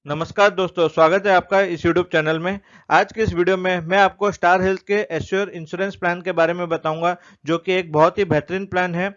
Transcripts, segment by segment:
नमस्कार दोस्तों, स्वागत है आपका इस यूट्यूब चैनल में। आज के इस वीडियो में मैं आपको स्टार हेल्थ के एश्योर इंश्योरेंस प्लान के बारे में बताऊंगा, जो कि एक बहुत ही बेहतरीन प्लान है।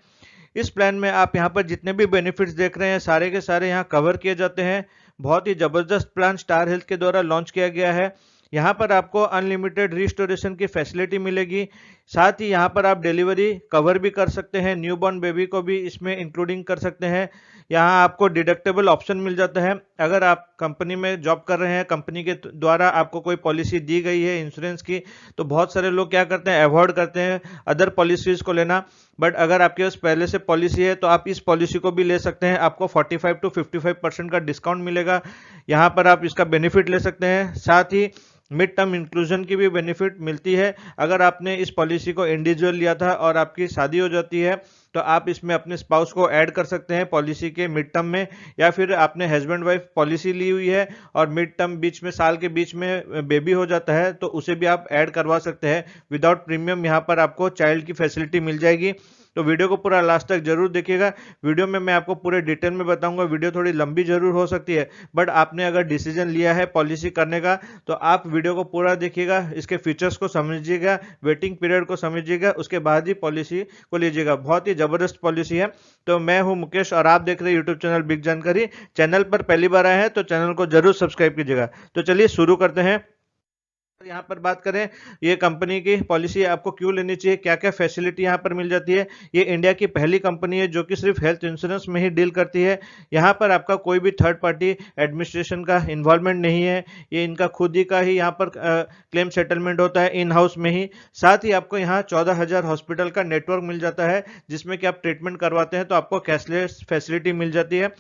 इस प्लान में आप यहां पर जितने भी बेनिफिट्स देख रहे हैं, सारे के सारे यहां कवर किए जाते हैं। बहुत ही जबरदस्त प्लान स्टार हेल्थ के द्वारा लॉन्च किया गया है। यहाँ पर आपको अनलिमिटेड रिस्टोरेशन की फैसिलिटी मिलेगी। साथ ही यहाँ पर आप डिलीवरी कवर भी कर सकते हैं, न्यूबॉर्न बेबी को भी इसमें इंक्लूडिंग कर सकते हैं। यहाँ आपको डिडक्टेबल ऑप्शन मिल जाता है। अगर आप कंपनी में जॉब कर रहे हैं, कंपनी के द्वारा आपको कोई पॉलिसी दी गई है इंश्योरेंस की, तो बहुत सारे लोग क्या करते हैं, अवॉइड करते हैं अदर पॉलिसीज को लेना। बट अगर आपके पास पहले से पॉलिसी है तो आप इस पॉलिसी को भी ले सकते हैं। आपको 45 to 55% का डिस्काउंट मिलेगा। यहाँ पर आप इसका बेनिफिट ले सकते हैं। साथ ही मिड टर्म इंक्लूजन की भी बेनिफिट मिलती है। अगर आपने इस पॉलिसी को इंडिविजुअल लिया था और आपकी शादी हो जाती है, तो आप इसमें अपने स्पाउस को ऐड कर सकते हैं पॉलिसी के मिड टर्म में। या फिर आपने हस्बैंड वाइफ पॉलिसी ली हुई है और मिड टर्म बीच में, साल के बीच में बेबी हो जाता है, तो उसे भी आप ऐड करवा सकते हैं विदाउट प्रीमियम। यहाँ पर आपको चाइल्ड की फैसिलिटी मिल जाएगी। तो वीडियो को पूरा लास्ट तक जरूर देखिएगा। वीडियो में मैं आपको पूरे डिटेल में बताऊंगा। वीडियो थोड़ी लंबी जरूर हो सकती है, बट आपने अगर डिसीजन लिया है पॉलिसी करने का, तो आप वीडियो को पूरा देखिएगा, इसके फीचर्स को समझिएगा, वेटिंग पीरियड को समझिएगा, उसके बाद ही पॉलिसी को लीजिएगा। बहुत ही जबरदस्त पॉलिसी है। तो मैं हूं मुकेश और आप देख रहे हैं यूट्यूब चैनल बिग जानकारी। चैनल पर पहली बार आए हैं तो चैनल को जरूर सब्सक्राइब कीजिएगा। तो चलिए शुरू करते हैं। यहाँ पर बात करें, ये कंपनी की पॉलिसी आपको क्यों लेनी चाहिए, क्या क्या फैसिलिटी यहाँ पर मिल जाती है। ये इंडिया की पहली कंपनी है जो कि सिर्फ हेल्थ इंश्योरेंस में ही डील करती है। यहाँ पर आपका कोई भी थर्ड पार्टी एडमिनिस्ट्रेशन का इन्वॉल्वमेंट नहीं है। ये इनका खुद ही का ही यहाँ पर क्लेम सेटलमेंट होता है इन हाउस में ही। साथ ही आपको यहाँ 14,000 हॉस्पिटल का नेटवर्क मिल जाता है, जिसमें कि आप ट्रीटमेंट करवाते हैं तो आपको कैशलेस फैसिलिटी मिल जाती है।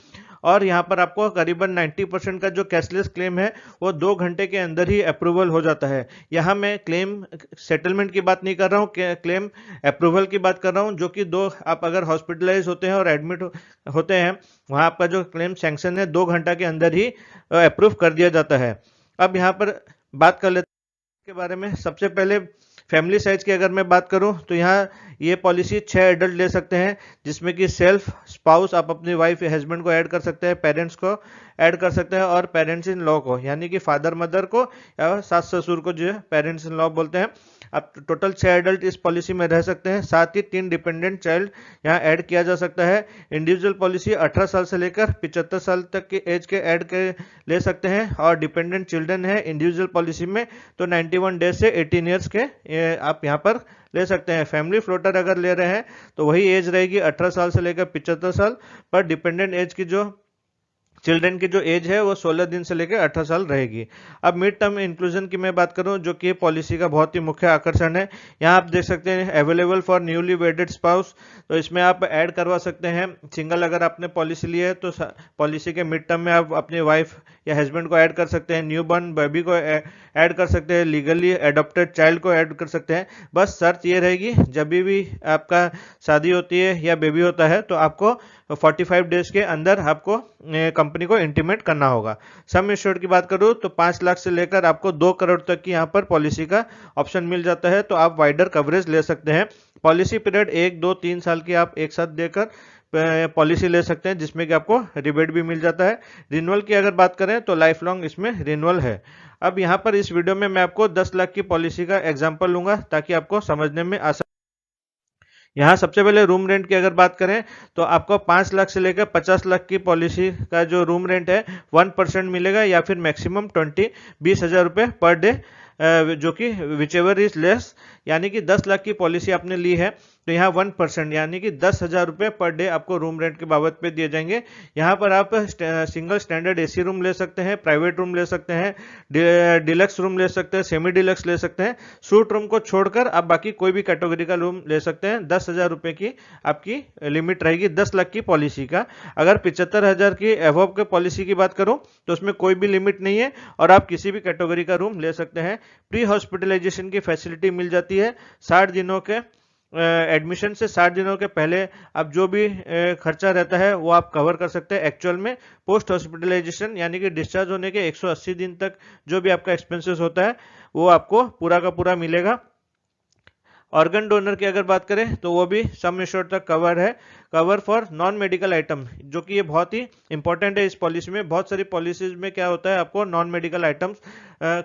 और यहाँ पर आपको करीबन 90% का जो कैशलेस क्लेम है वो 2 घंटे के अंदर ही अप्रूवल हो जाता है। यहाँ मैं क्लेम सेटलमेंट की बात नहीं कर रहा हूँ, क्लेम अप्रूवल की बात कर रहा हूँ। जो कि आप अगर हॉस्पिटलाइज होते हैं और एडमिट होते हैं, वहाँ आपका जो क्लेम सैंक्शन है 2 घंटा के अंदर ही अप्रूव कर दिया जाता है। अब यहाँ पर बात कर लेते हैं के बारे में। सबसे पहले फैमिली साइज की अगर मैं बात करूं, तो यहाँ ये पॉलिसी 6 एडल्ट ले सकते हैं, जिसमें कि सेल्फ, स्पाउस, आप अपनी वाइफ या हस्बैंड को ऐड कर सकते हैं, पेरेंट्स को ऐड कर सकते हैं, और पेरेंट्स इन लॉ को, यानी कि फादर मदर को या सास ससुर को जो है पेरेंट्स इन लॉ बोलते हैं। अब टोटल 6 एडल्ट इस पॉलिसी में रह सकते हैं। साथ ही 3 डिपेंडेंट चाइल्ड यहाँ ऐड किया जा सकता है। इंडिविजुअल पॉलिसी 18 साल से लेकर 75 साल तक के एज के ऐड के ले सकते हैं, और डिपेंडेंट चिल्ड्रन है इंडिविजुअल पॉलिसी में तो 91 डेज से 18 ईयर्स के आप यहाँ पर ले सकते हैं। फैमिली फ्लोटर अगर ले रहे हैं तो वही एज रहेगी 18 साल से लेकर 75 साल, पर डिपेंडेंट एज की जो चिल्ड्रन की जो एज है वो 16 दिन से लेकर 18 साल रहेगी। अब मिड टर्म इंक्लूजन की मैं बात करूं, जो कि पॉलिसी का बहुत ही मुख्य आकर्षण है। यहाँ आप देख सकते हैं अवेलेबल फॉर न्यूली वेडेड स्पाउस, तो इसमें आप ऐड करवा सकते हैं। सिंगल अगर आपने पॉलिसी ली है तो पॉलिसी के मिड टर्म में आप अपनी वाइफ या हस्बैंड को ऐड कर सकते हैं, न्यूबॉर्न बेबी को ऐड कर सकते हैं, लीगली एडॉप्टेड चाइल्ड को ऐड कर सकते हैं। बस शर्त ये रहेगी, जब भी आपका शादी होती है या बेबी होता है तो आपको 45 डेज के अंदर आपको कंपनी को इंटीमेट करना होगा। सम इंश्योर्ड की बात करूं तो 5 लाख से लेकर आपको 2 करोड़ तक की यहाँ पर पॉलिसी का ऑप्शन मिल जाता है, तो आप वाइडर कवरेज ले सकते हैं। पॉलिसी पीरियड 1, 2, 3 साल की आप एक साथ देकर पॉलिसी ले सकते हैं, जिसमें कि आपको रिबेट भी मिल जाता है। रिन्यूअल की अगर बात करें तो लाइफ लॉन्ग इसमें रिन्यूअल है। अब यहाँ पर इस वीडियो में मैं आपको 10 लाख की पॉलिसी का एग्जाम्पल लूंगा ताकि आपको समझने में आसान। यहाँ सबसे पहले रूम रेंट की अगर बात करें तो आपको 5 लाख से लेकर 50 लाख की पॉलिसी का जो रूम रेंट है 1% मिलेगा, या फिर मैक्सिमम 20,000 रुपये पर डे, जो कि विच एवर इज लेस। यानी कि 10 लाख की पॉलिसी आपने ली है तो यहाँ 1% यानी कि 10,000 रुपये पर डे आपको रूम रेंट के बाबत पे दिए जाएंगे। यहाँ पर आप सिंगल स्टैंडर्ड एसी रूम ले सकते हैं, प्राइवेट रूम ले सकते हैं, डिलक्स रूम ले सकते हैं, सेमी डिलक्स ले सकते हैं। सूट रूम को छोड़कर आप बाकी कोई भी कैटेगरी का रूम ले सकते हैं। 10,000 रुपये की आपकी लिमिट रहेगी 10 लाख की पॉलिसी का। अगर 75,000 की एवोव के पॉलिसी की बात करूं तो उसमें कोई भी लिमिट नहीं है और आप किसी भी कैटेगरी का रूम ले सकते हैं। प्री हॉस्पिटलाइजेशन की फैसिलिटी मिल जाती है। 60 दिनों के एडमिशन से 60 दिनों के पहले आप जो भी खर्चा रहता है वो आप कवर कर सकते हैं एक्चुअल में। पोस्ट हॉस्पिटलाइजेशन यानी कि डिस्चार्ज होने के 180 दिन तक जो भी आपका एक्सपेंसेस होता है वो आपको पूरा का पूरा मिलेगा। ऑर्गन डोनर की अगर बात करें तो वो भी सम एश्योर्ड तक कवर है, cover for non medical item, जो कि ये बहुत ही इंपॉर्टेंट है इस पॉलिसी में। बहुत सारी पॉलिसीज में क्या होता है, आपको नॉन मेडिकल आइटम्स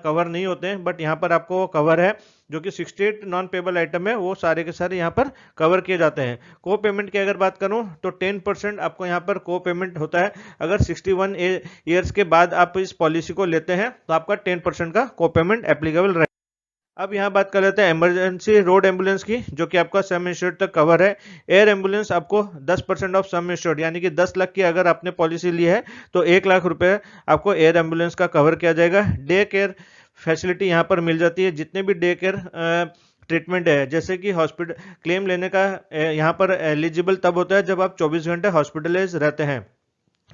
कवर नहीं होते हैं, बट यहाँ पर आपको वो कवर है, जो कि 68 नॉन पेबल आइटम है, वो सारे के सारे यहाँ पर कवर किए जाते हैं। को पेमेंट की अगर बात करूँ तो 10% आपको यहाँ पर को पेमेंट होता है। अगर 61 ईयर्स के बाद आप इस पॉलिसी को लेते हैं तो आपका 10% का को पेमेंट एप्लीकेबल रहेगा। अब यहाँ बात कर लेते हैं इमरजेंसी रोड एम्बुलेंस की, जो कि आपका सम इंश्योर्ड तक कवर है। एयर एम्बुलेंस आपको 10% ऑफ सम इंश्योर्ड, यानी कि 10 लाख की अगर आपने पॉलिसी ली है तो 1 लाख रुपए आपको एयर एम्बुलेंस का कवर किया जाएगा। डे केयर फैसिलिटी यहाँ पर मिल जाती है। जितने भी डे केयर ट्रीटमेंट है, जैसे कि हॉस्पिटल क्लेम लेने का यहाँ पर एलिजिबल तब होता है जब आप 24 घंटे हॉस्पिटलाइज रहते हैं।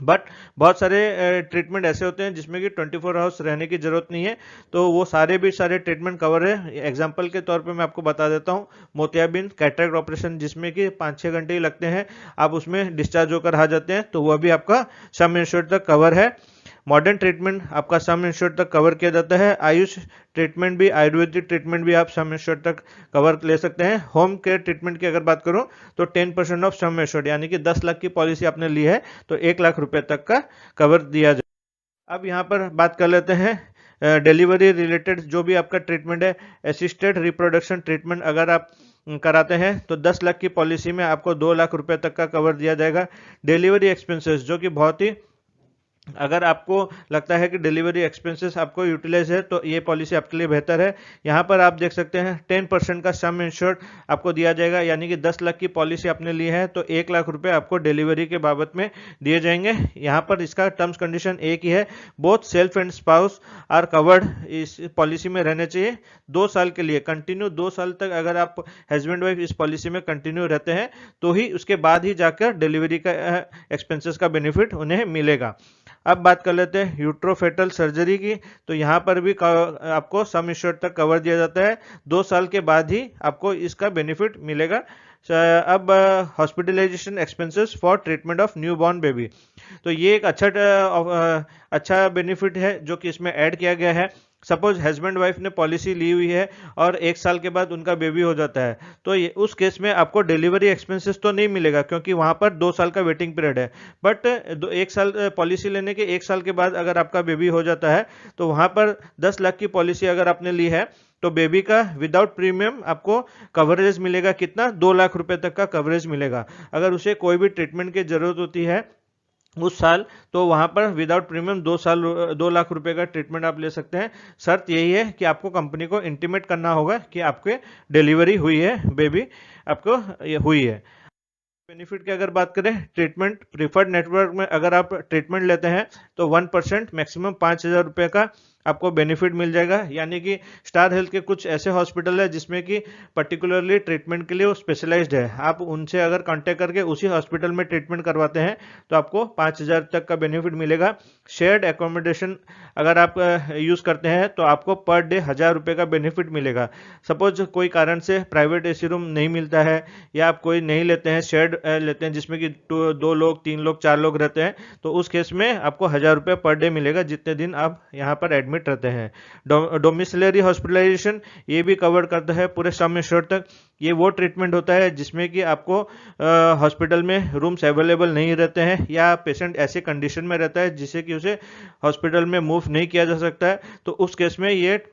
बट बहुत सारे ट्रीटमेंट ऐसे होते हैं जिसमें कि 24 आवर्स रहने की जरूरत नहीं है, तो वो सारे ट्रीटमेंट कवर है। एग्जांपल के तौर पे मैं आपको बता देता हूँ, मोतियाबिंद कैटरेक्ट ऑपरेशन, जिसमें कि 5-6 घंटे ही लगते हैं, आप उसमें डिस्चार्ज होकर आ जाते हैं, तो वह भी आपका सम इंश्योर्ड तक कवर है। मॉडर्न ट्रीटमेंट आपका सम इंश्योर्ड तक कवर किया जाता है। आयुष ट्रीटमेंट भी, आयुर्वेदिक ट्रीटमेंट भी आप सम इंश्योर्ड तक कवर ले सकते हैं। होम केयर ट्रीटमेंट की अगर बात करूं तो 10% ऑफ सम इंश्योर्ड, यानी कि 10 लाख की पॉलिसी आपने ली है तो 1 लाख रुपए तक का कवर दिया जाए। अब यहाँ पर बात कर लेते हैं डिलीवरी रिलेटेड जो भी आपका ट्रीटमेंट है। असिस्टेड रिप्रोडक्शन ट्रीटमेंट अगर आप कराते हैं तो 10 लाख की पॉलिसी में आपको 2 लाख रुपए तक का कवर दिया जाएगा। डिलीवरी एक्सपेंसेस, जो कि बहुत ही, अगर आपको लगता है कि डिलीवरी एक्सपेंसेस आपको यूटिलाइज है तो ये पॉलिसी आपके लिए बेहतर है। यहाँ पर आप देख सकते हैं 10% का सम इंश्योर्ड आपको दिया जाएगा, यानी कि 10 लाख की पॉलिसी आपने ली है तो 1 लाख रुपए आपको डिलीवरी के बाबत में दिए जाएंगे। यहाँ पर इसका टर्म्स कंडीशन एक ही है, both self and spouse are covered इस पॉलिसी में रहने चाहिए 2 साल के लिए कंटिन्यू। 2 साल तक अगर आप हस्बैंड वाइफ इस पॉलिसी में कंटिन्यू रहते हैं तो ही उसके बाद ही जाकर डिलीवरी का एक्सपेंसेस का बेनिफिट उन्हें मिलेगा। अब बात कर लेते हैं यूट्रोफेटल सर्जरी की, तो यहाँ पर भी आपको सम इंश्योर्ड तक कवर दिया जाता है। 2 साल के बाद ही आपको इसका बेनिफिट मिलेगा। अब hospitalisation expenses for treatment of newborn baby, तो ये एक अच्छा बेनिफिट है जो कि इसमें ऐड किया गया है। सपोज हस्बैंड वाइफ ने पॉलिसी ली हुई है और 1 साल के बाद उनका बेबी हो जाता है, तो उस केस में आपको डिलीवरी एक्सपेंसेस तो नहीं मिलेगा क्योंकि वहां पर 2 साल का वेटिंग पीरियड है। बट 1 साल पॉलिसी लेने के 1 साल के बाद अगर आपका बेबी हो जाता है तो वहां पर 10 लाख की पॉलिसी अगर आपने ली है तो बेबी का विदाउट प्रीमियम आपको कवरेज मिलेगा कितना, 2 लाख रुपए तक का कवरेज मिलेगा। अगर उसे कोई भी ट्रीटमेंट की जरूरत होती है उस साल तो वहां पर विदाउट प्रीमियम 2 लाख रुपए का ट्रीटमेंट आप ले सकते हैं। शर्त यही है कि आपको कंपनी को इंटीमेट करना होगा कि आपके डिलीवरी हुई है, बेबी आपको हुई है। बेनिफिट की अगर बात करें, ट्रीटमेंट प्रीफर्ड नेटवर्क में अगर आप ट्रीटमेंट लेते हैं तो 1% मैक्सिमम 5,000 रुपए का आपको बेनिफिट मिल जाएगा। यानी कि स्टार हेल्थ के कुछ ऐसे हॉस्पिटल है जिसमें कि पर्टिकुलरली ट्रीटमेंट के लिए वो स्पेशलाइज्ड है, आप उनसे अगर कांटेक्ट करके उसी हॉस्पिटल में ट्रीटमेंट करवाते हैं तो आपको 5,000 तक का बेनिफिट मिलेगा। शेयर्ड एकोमोडेशन अगर आप यूज करते हैं तो आपको पर डे 1,000 रुपए का बेनिफिट मिलेगा। सपोज कोई कारण से प्राइवेट एसी रूम नहीं मिलता है या आप कोई नहीं लेते हैं, शेयर्ड लेते हैं जिसमें कि 2 लोग 3 लोग 4 लोग रहते हैं, तो उस केस में आपको 1,000 रुपए पर डे मिलेगा जितने दिन आप यहाँ पर एडमिट रहते हैं। डोमिसिलरी हॉस्पिटलाइजेशन ये भी कवर करता है पूरे सम इंश्योर्ड तक। ये वो ट्रीटमेंट होता है जिसमें कि आपको हॉस्पिटल में रूम्स अवेलेबल नहीं रहते हैं या पेशेंट ऐसे कंडीशन में रहता है जिससे कि उसे हॉस्पिटल में मूव नहीं किया जा सकता है, तो उस केस में ये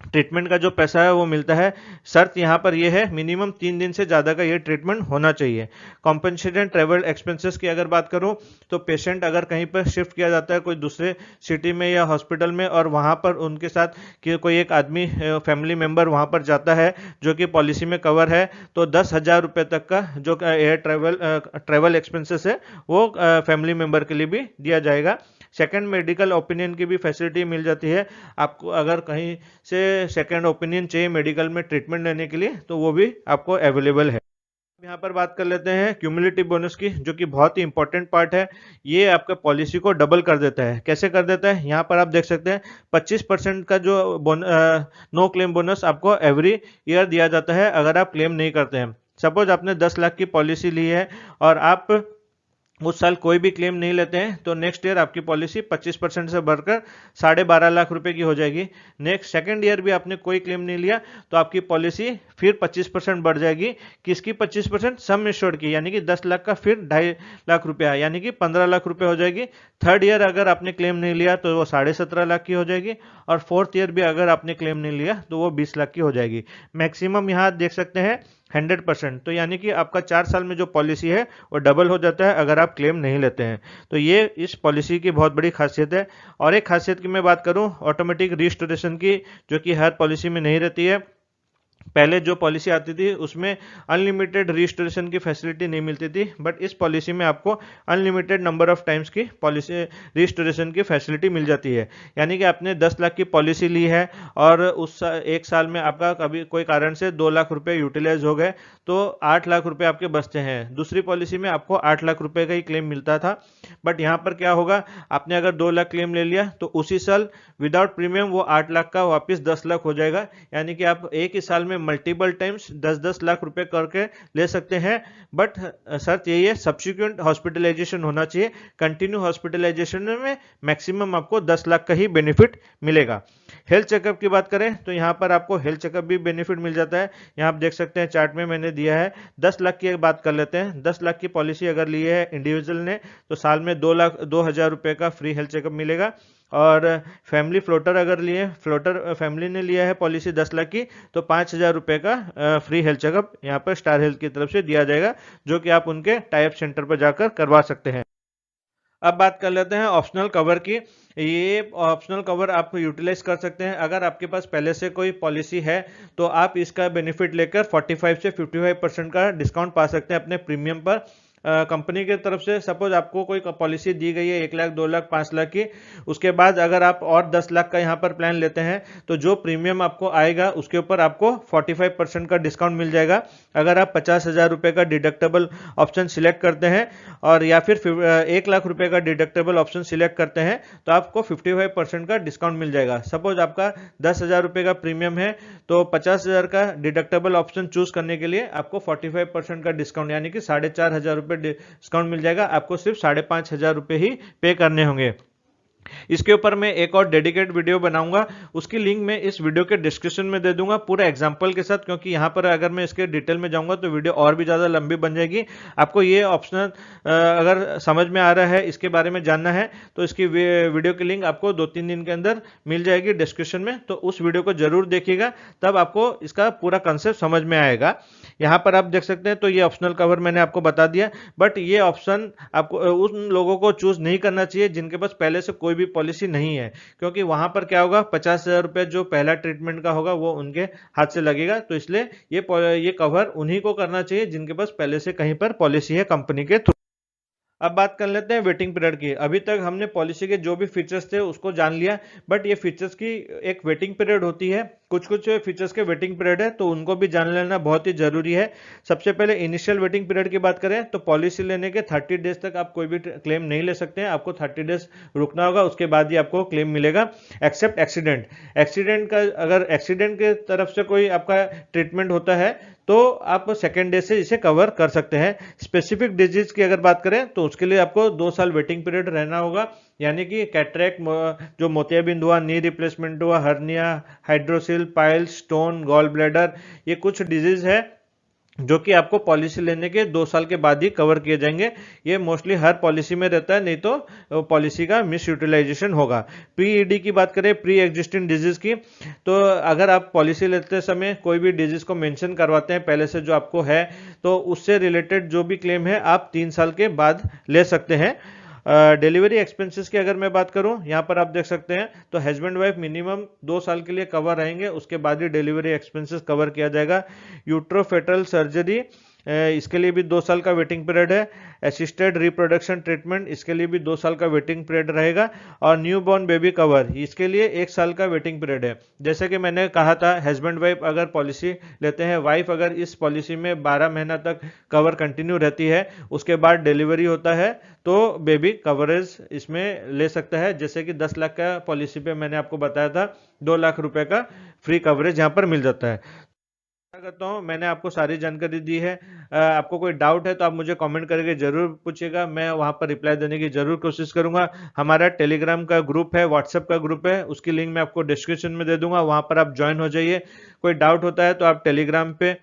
ट्रीटमेंट का जो पैसा है वो मिलता है। शर्त यहाँ पर यह है मिनिमम 3 दिन से ज़्यादा का ये ट्रीटमेंट होना चाहिए। कॉम्पेंसेटेड ट्रेवल एक्सपेंसेस की अगर बात करूँ तो पेशेंट अगर कहीं पर शिफ्ट किया जाता है कोई दूसरे सिटी में या हॉस्पिटल में और वहाँ पर उनके साथ कि कोई एक आदमी फैमिली मेम्बर वहाँ पर जाता है जो कि पॉलिसी में कवर है, तो 10,000 रुपये तक का जो एयर ट्रेवल एक्सपेंसेस है वो फैमिली मेम्बर के लिए भी दिया जाएगा। सेकंड मेडिकल ओपिनियन की भी फैसिलिटी मिल जाती है। आपको अगर कहीं से सेकंड ओपिनियन चाहिए मेडिकल में ट्रीटमेंट लेने के लिए तो वो भी आपको अवेलेबल है। यहाँ पर बात कर लेते हैं क्यूमुलेटिव बोनस की, जो कि बहुत ही इंपॉर्टेंट पार्ट है। ये आपका पॉलिसी को डबल कर देता है। कैसे कर देता है, यहाँ पर आप देख सकते हैं 25% का जो नो क्लेम बोनस आपको एवरी ईयर दिया जाता है अगर आप क्लेम नहीं करते हैं। सपोज आपने 10 लाख की पॉलिसी ली है और आप उस साल कोई भी क्लेम नहीं लेते हैं तो नेक्स्ट ईयर आपकी पॉलिसी 25% से बढ़कर 12.5 लाख रुपए की हो जाएगी। नेक्स्ट सेकंड ईयर भी आपने कोई क्लेम नहीं लिया तो आपकी पॉलिसी फिर 25% बढ़ जाएगी। किसकी 25%? सम एश्योर्ड की, यानी कि 10 लाख का फिर 2.5 लाख रुपया, यानी कि 15 लाख रुपए हो जाएगी। थर्ड ईयर अगर आपने क्लेम नहीं लिया तो वो 17.5 लाख की हो जाएगी, और फोर्थ ईयर भी अगर आपने क्लेम नहीं लिया तो वो 20 लाख की हो जाएगी। मैक्सिमम यहाँ देख सकते हैं 100%, तो यानी कि आपका 4 साल में जो पॉलिसी है वो डबल हो जाता है अगर आप क्लेम नहीं लेते हैं। तो ये इस पॉलिसी की बहुत बड़ी खासियत है। और एक खासियत की मैं बात करूं ऑटोमेटिक रिस्टोरेशन की, जो कि हर पॉलिसी में नहीं रहती है। पहले जो पॉलिसी आती थी उसमें अनलिमिटेड रिस्टोरेशन की फैसिलिटी नहीं मिलती थी, बट इस पॉलिसी में आपको अनलिमिटेड नंबर ऑफ टाइम्स की पॉलिसी रिस्टोरेशन की फैसिलिटी मिल जाती है। यानी कि आपने 10 लाख की पॉलिसी ली है और एक साल में आपका कभी कोई कारण से 2 लाख रुपए यूटिलाइज हो गए तो 8 लाख रुपए आपके बचते हैं। दूसरी पॉलिसी में आपको 8 लाख रुपए का ही क्लेम मिलता था, बट यहाँ पर क्या होगा, आपने अगर 2 लाख क्लेम ले लिया तो उसी साल विदाउट प्रीमियम वो 8 लाख का वापस 10 लाख हो जाएगा। यानी कि आप एक ही साल में मल्टीपल टाइम्स 10-10 लाख रुपए करके ले सकते हैं। बट शर्त यही है, सब्सिक्वेंट हॉस्पिटलाइजेशन होना चाहिए। कंटिन्यू हॉस्पिटलाइजेशन में मैक्सिमम आपको 10 लाख का ही बेनिफिट मिलेगा। हेल्थ चेकअप की बात करें तो यहाँ पर आपको हेल्थ चेकअप भी बेनिफिट मिल जाता है। यहाँ आप देख सकते हैं चार्ट में मैंने दिया है। 10 लाख की बात कर लेते हैं। 10 लाख की पॉलिसी अगर ली है इंडिविजुअल ने तो साल में 2,00,000 रुपए का फ्री हेल्थ चेकअप मिलेगा। और फैमिली फ्लोटर अगर लिए, फ्लोटर फैमिली ने लिया है पॉलिसी 10 लाख की, तो 5,000 रुपए का फ्री हेल्थ चेकअप यहाँ पर स्टार हेल्थ की तरफ से दिया जाएगा, जो कि आप उनके टाइप सेंटर पर जाकर करवा सकते हैं। अब बात कर लेते हैं ऑप्शनल कवर की। ये ऑप्शनल कवर आप यूटिलाइज कर सकते हैं अगर आपके पास पहले से कोई पॉलिसी है, तो आप इसका बेनिफिट लेकर 45 से 55% का डिस्काउंट पा सकते हैं अपने प्रीमियम पर। कंपनी की तरफ से सपोज आपको कोई पॉलिसी दी गई है 1 लाख, 2 लाख, 5 लाख की, उसके बाद अगर आप और 10 लाख का यहाँ पर प्लान लेते हैं तो जो प्रीमियम आपको आएगा उसके ऊपर आपको 45% का डिस्काउंट मिल जाएगा। अगर आप 50,000 रुपए का डिडक्टेबल ऑप्शन सिलेक्ट करते हैं और या फिर 1 लाख रुपए का डिडक्टेबल ऑप्शन सिलेक्ट करते हैं तो आपको 55% का डिस्काउंट मिल जाएगा। सपोज आपका 10,000 रुपए का प्रीमियम है तो 50,000 का डिडक्टेबल ऑप्शन चूज करने के लिए आपको 45% का डिस्काउंट यानी कि 4,500 रुपए डिस्काउंट मिल जाएगा। आपको सिर्फ 5,500 रुपए ही पे करने होंगे। इसके ऊपर मैं एक और डेडिकेट वीडियो बनाऊंगा, उसकी लिंक मैं इस वीडियो के डिस्क्रिप्शन में दे दूंगा पूरा एग्जांपल के साथ, क्योंकि यहां पर अगर मैं इसके डिटेल में जाऊंगा तो वीडियो और भी ज़्यादा लंबी बन जाएगी। आपको ये ऑप्शनल अगर समझ में आ रहा है, इसके बारे में जानना है, तो इसकी वीडियो की लिंक आपको 2-3 दिन के अंदर मिल जाएगी डिस्क्रिप्शन में, तो उस वीडियो को जरूर देखिएगा, तब आपको इसका पूरा कंसेप्ट समझ में आएगा। यहाँ पर आप देख सकते हैं तो ये ऑप्शनल कवर मैंने आपको बता दिया, बट ये ऑप्शन आपको उन लोगों को चूज नहीं करना चाहिए जिनके पास पहले से कोई भी पॉलिसी नहीं है, क्योंकि वहां पर क्या होगा, 50,000 रुपए जो पहला ट्रीटमेंट का होगा वो उनके हाथ से लगेगा। तो इसलिए ये कवर उन्हीं को करना चाहिए जिनके पास पहले से कहीं पर पॉलिसी है कंपनी के थ्रू। अब बात कर लेते हैं वेटिंग पीरियड की। अभी तक हमने पॉलिसी के जो भी फीचर्स थे उसको जान लिया, बट ये फीचर्स की एक वेटिंग पीरियड होती है। कुछ कुछ फीचर्स के वेटिंग पीरियड है तो उनको भी जान लेना बहुत ही जरूरी है। सबसे पहले इनिशियल वेटिंग पीरियड की बात करें तो पॉलिसी लेने के 30 डेज तक आप कोई भी क्लेम नहीं ले सकते हैं। आपको 30 डेज रुकना होगा, उसके बाद ही आपको क्लेम मिलेगा, एक्सेप्ट एक्सीडेंट। एक्सीडेंट का अगर एक्सीडेंट के तरफ से कोई आपका ट्रीटमेंट होता है तो आप सेकेंड डे से इसे कवर कर सकते हैं। स्पेसिफिक डिजीज की अगर बात करें तो उसके लिए आपको 2 साल वेटिंग पीरियड रहना होगा, यानी कि कैटरेक्ट, जो मोतियाबिंद हुआ, नी रिप्लेसमेंट हुआ, hernia, hydrocele, pile, stone, gall bladder, ये कुछ डिजीज है जो कि आपको पॉलिसी लेने के 2 साल के बाद ही कवर किए जाएंगे। ये मोस्टली हर पॉलिसी में रहता है, नहीं तो पॉलिसी का मिस यूटिलाइजेशन होगा। पीईडी की बात करें, प्री एग्जिस्टिंग डिजीज की, तो अगर आप पॉलिसी लेते समय कोई भी डिजीज को मेंशन करवाते हैं पहले से जो आपको है, तो उससे रिलेटेड जो भी क्लेम है आप 3 साल के बाद ले सकते हैं। डिलीवरी एक्सपेंसेस की अगर मैं बात करूं, यहां पर आप देख सकते हैं तो हस्बैंड वाइफ मिनिमम 2 साल के लिए कवर रहेंगे, उसके बाद ही डिलीवरी एक्सपेंसेस कवर किया जाएगा। यूट्रोफेटल सर्जरी, इसके लिए भी 2 साल का वेटिंग पीरियड है। असिस्टेड रिप्रोडक्शन ट्रीटमेंट, इसके लिए भी 2 साल का वेटिंग पीरियड रहेगा। और न्यू बॉर्न बेबी कवर, इसके लिए 1 साल का वेटिंग पीरियड है। जैसे कि मैंने कहा था, हस्बैंड वाइफ अगर पॉलिसी लेते हैं, वाइफ अगर इस पॉलिसी में 12 महीना तक कवर कंटिन्यू रहती है, उसके बाद डिलीवरी होता है तो बेबी कवरेज इसमें ले सकता है। जैसे कि 10 लाख का पॉलिसी पे मैंने आपको बताया था 2 लाख रुपए का फ्री कवरेज यहाँ पर मिल जाता है। आशा करता हूँ मैंने आपको सारी जानकारी दी है। आपको कोई डाउट है तो आप मुझे कमेंट करके ज़रूर पूछिएगा, मैं वहाँ पर रिप्लाई देने की ज़रूर कोशिश करूँगा। हमारा टेलीग्राम का ग्रुप है, व्हाट्सएप का ग्रुप है, उसकी लिंक मैं आपको डिस्क्रिप्शन में दे दूँगा, वहाँ पर आप ज्वाइन हो जाइए। कोई डाउट होता है तो आप टेलीग्राम पे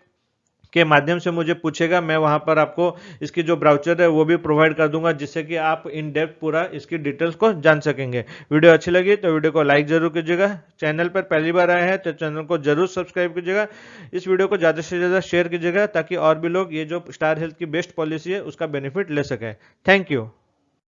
के माध्यम से मुझे पूछेगा, मैं वहाँ पर आपको इसकी जो ब्राउचर है वो भी प्रोवाइड कर दूंगा, जिससे कि आप इन डेप्थ पूरा इसकी डिटेल्स को जान सकेंगे। वीडियो अच्छी लगी तो वीडियो को लाइक जरूर कीजिएगा। चैनल पर पहली बार आए हैं तो चैनल को जरूर सब्सक्राइब कीजिएगा। इस वीडियो को ज़्यादा से ज़्यादा शेयर कीजिएगा ताकि और भी लोग ये जो स्टार हेल्थ की बेस्ट पॉलिसी है उसका बेनिफिट ले सकें। Thank you.